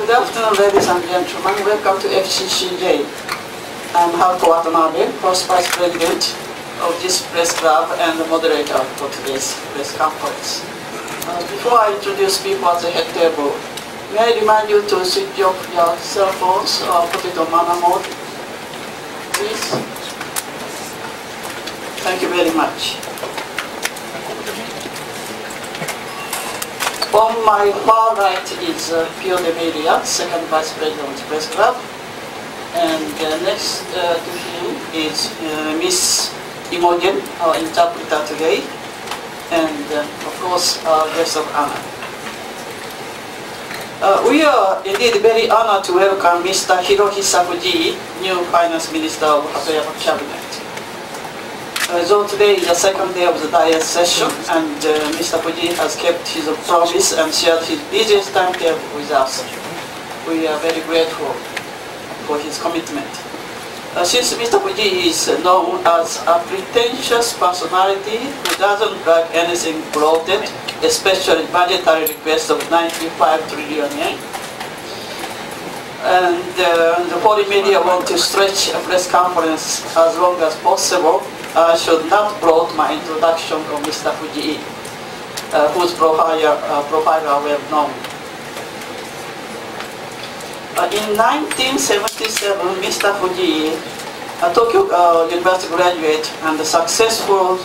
Good afternoon, ladies and gentlemen. Welcome to FCCJ. I'm Haruko Watanabe, First Vice President of this press club and the moderator for today's press conference. Before I introduce people at the head table, may I remind you to switch off your cell phones or put it on manner mode, please. Thank you very much. On my far right is Pio de Media, Second Vice President of the Press Club. And next to him is Miss Imogen, our interpreter today. And of course, our guest of honor. We are indeed very honored to welcome Mr. Hirohisa Fujii, new Finance Minister of Hatoyama Cabinet. So today is the second day of the diet session, and Mr. Fujii has kept his promise and shared his busiest timetable with us. We are very grateful for his commitment. Since Mr. Fujii is known as a pretentious personality who doesn't like anything bloated, especially budgetary requests of 95 trillion yen, and the foreign media want to stretch a press conference as long as possible, I should not bloat my introduction of Mr. Fujii, whose profile are well known. In 1977, Mr. Fujii, a Tokyo University graduate and a successful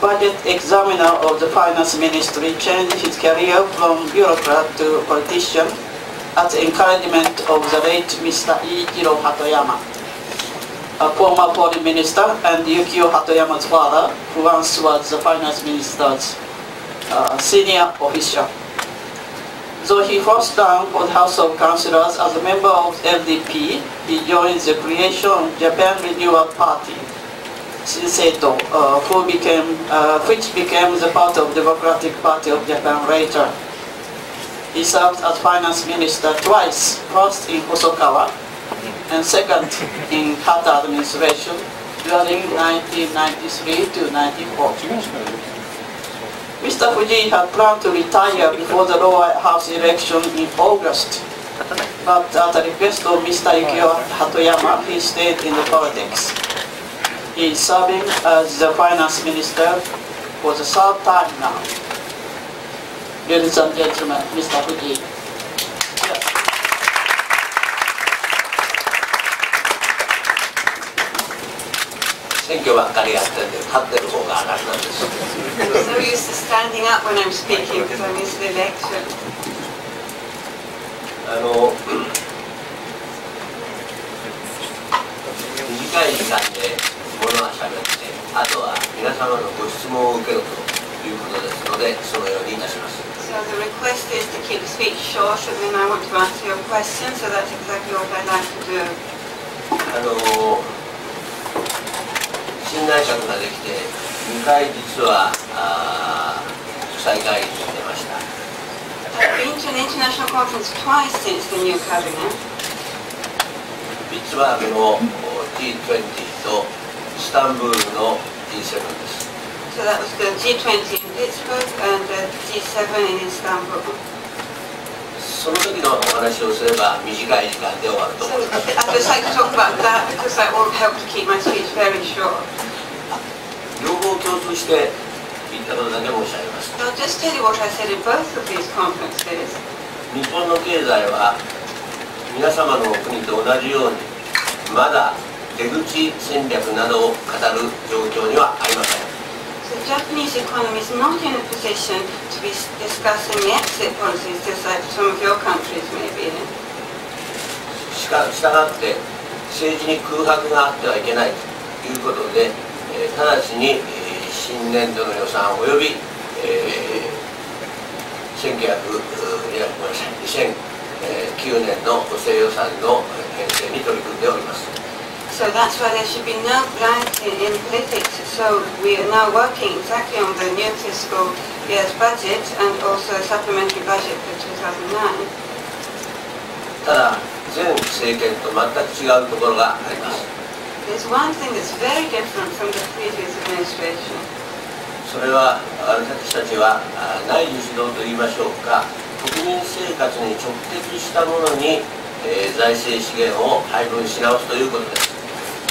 budget examiner of the finance ministry, changed his career from bureaucrat to politician at the encouragement of the late Mr. Ichiro Hatoyama, a former foreign minister and Yukio Hatoyama's father, who once was the finance minister's senior official. Though he first ran for the House of Councillors as a member of LDP, he joined the creation of Japan Renewal Party, Shinseito, which became the part of Democratic Party of Japan later. He served as finance minister twice, first in Hosokawa and second in Hata administration during 1993 to 94. Mr. Fujii had planned to retire before the lower house election in August, but at the request of Mr. Yukio Hatoyama, he stayed in the politics. He is serving as the finance minister for the third time now. Ladies and gentlemen, Mr. Fujii.選挙ばっかりやってて立ってる方が楽なんです。So used to standing up when I'm speaking because I missed the election. 短い時間でものはしゃべって、あとは皆様のご質問を受けるということですので、そのようにいたします。So the request is to keep the speech short, and then I want to answer your questions. So that's exactly what I'd like to do. 新内閣ができて2回実は主催会議に出ました。I've been to an international conference twice since the new cabinet. ピッツバーグの G20 とイスタンブールの G7 です。So that was the G20 in Pittsburgh and the G7 in Istanbul. その時のお話をすれば短い時間で終わると思います。I'd just like to talk about that because that will help to keep my speech very short. 両方共通して言ったことだけ申し上げます。I'll just tell you what I said in both of these conferences. 日本の経済は皆様の国と同じようにまだ出口戦略などを語る状況にはありません。The Japanese economy is not in a position to be discussing the exit policies, just like some of your countries may be in. したがって政治に空白があってはいけないということで、直ちに新年度の予算および2009年の補正予算の編成に取り組んでおります。So that's why there should be no blank in politics. So we are now working exactly on the new fiscal year's budget and also a supplementary budget for 2009. ただ、前政権と全く違うところがあります。There's one thing that's very different from the previous administration. それは私たちは内需主導といいましょうか、国民生活に直結したものに、財政資源を配分し直すということです。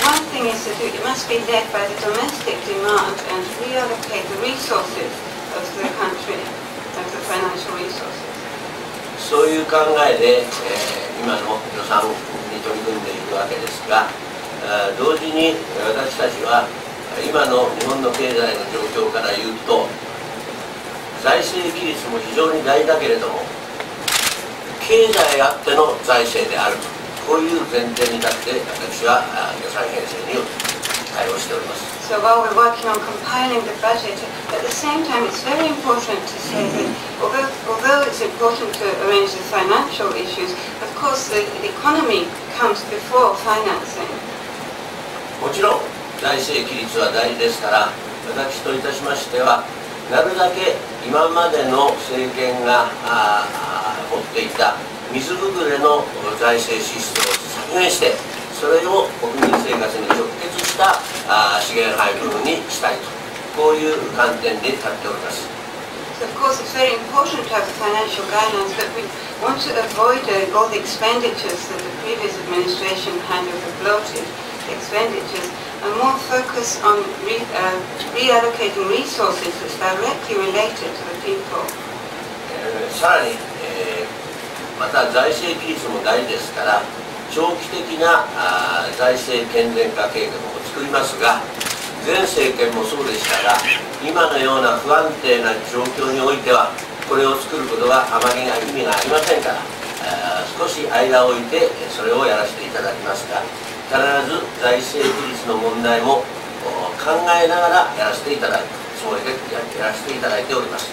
One thing is that it must be led by the domestic demand and reallocate the resources of the country, of the financial resources. そういう考えで、今の予算に取り組んでいるわけですが、同時に私たちは今の日本の経済の状況から言うと、財政規律も非常に大事だけれども、経済あっての財政であると、こういう前提に立って私は予算編成に対応しております。So while we're working on compiling the budget, at the same time it's very important to say that although it's important to arrange the financial issues, of course the economy comes before financing. もちろん財政規律は大事ですから、私といたしましてはなるだけ今までの政権が持っていた水ぶくれの財政支出を削減して、それを国民生活に直結した資源配分にしたいと、こういう観点で立っております。So of course it's very important to have financial guidelines, but we want to avoid all the expenditures that the previous administration had of the bloated expenditures, and more focus on reallocating resources that's directly related to the people. さらに、また財政規律も大事ですから、長期的な財政健全化計画を作りますが、前政権もそうでしたが、今のような不安定な状況においてはこれを作ることがあまり意味がありませんから、少し間を置いてそれをやらせていただきますが、必ず財政規律の問題も考えながらやらせていただくつもりでやらせていただいております。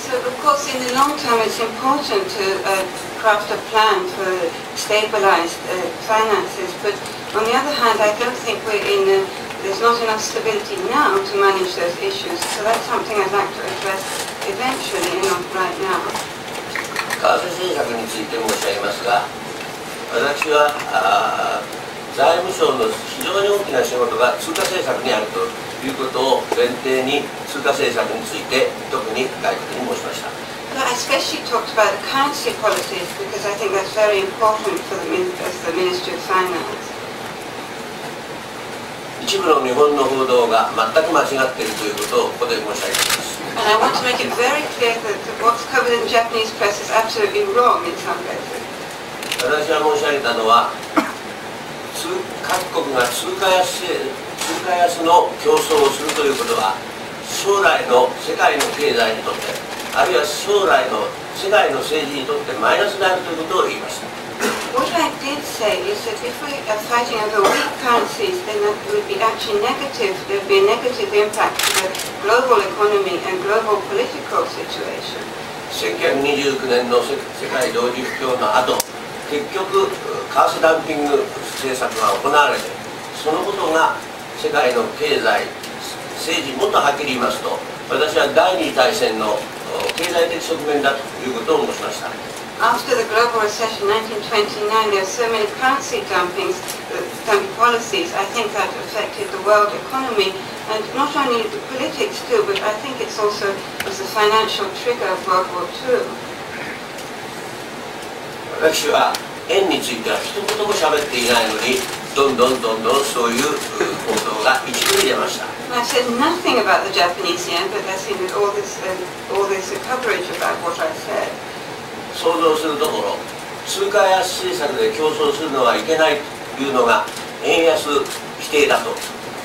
So of course in the long term it's important to craft a plan for stabilized finances, but on the other hand I don't think there's not enough stability now to manage those issues, so that's something I'd like to address eventually and not right now. 為替政策について申し上げますが、私は財務省の非常に大きな仕事が通貨政策にあるということを前提に、通貨政策について特に外国に申しました。I especially talked about the currency policies because I think that's very important for the Ministry of Finance. 一部の日本の報道が全く間違っているということをここで申し上げています。And I want to make it very clear that what's covered in Japanese press is absolutely wrong in some places. 私が申し上げたのは、各国が通貨安の競争をするということは、将来の世界の経済にとって、あるいは将来の世界の政治にとってマイナスであるということを言いました。What I did say is that if we are fighting over weak currencies, then that would be actually negative. There would be a negative impact to the global economy and global political situation. 1929年の世界同時不況の後、結局為替ダンピング政策が行われて、そのことが世界の経済政治、もっとはっきり言いますと、私は第二次大戦の経済的側面だということを申しました。After the global recession 1929, there were so many currency dumping policies. I think that affected the world economy and not only the politics too, but I think it's also was the financial trigger of World War II. 私は円については一言も喋っていないのに、どんどんそういう報道が一部に出ました。I said nothing about the Japanese yen, but I think that all this coverage about what I said. 想像するところ、通貨安政策で競争するのはいけないというのが円安否定だと、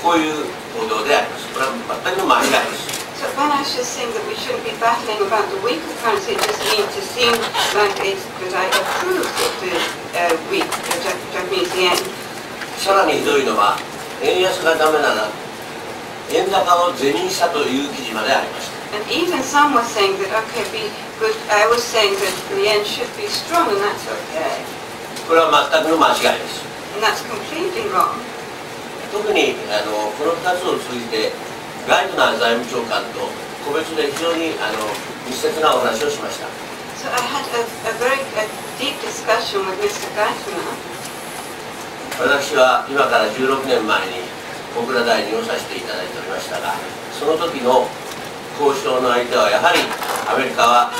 こういう報道であります。これは全くの間違いです。So when I was just saying that we shouldn't be battling about the weaker currency, it just means to seem like that I approve of the weak Japanese yen. さらにひどいのは、円安がダメなら円高を是認したという記事までありました。And even some were saying that okay, but I was saying that the yen should be strong, and that's okay. これは全くの間違いです。And that's completely wrong. 特にこの2つを通じてガイドナー財務長官と個別で非常に密接なお話をしました。So I had a very deep discussion with Mr. Geithner. 私は今から16年前に小倉大臣をさせていただいておりましたが、その時の交渉の相手はやはりアメリカは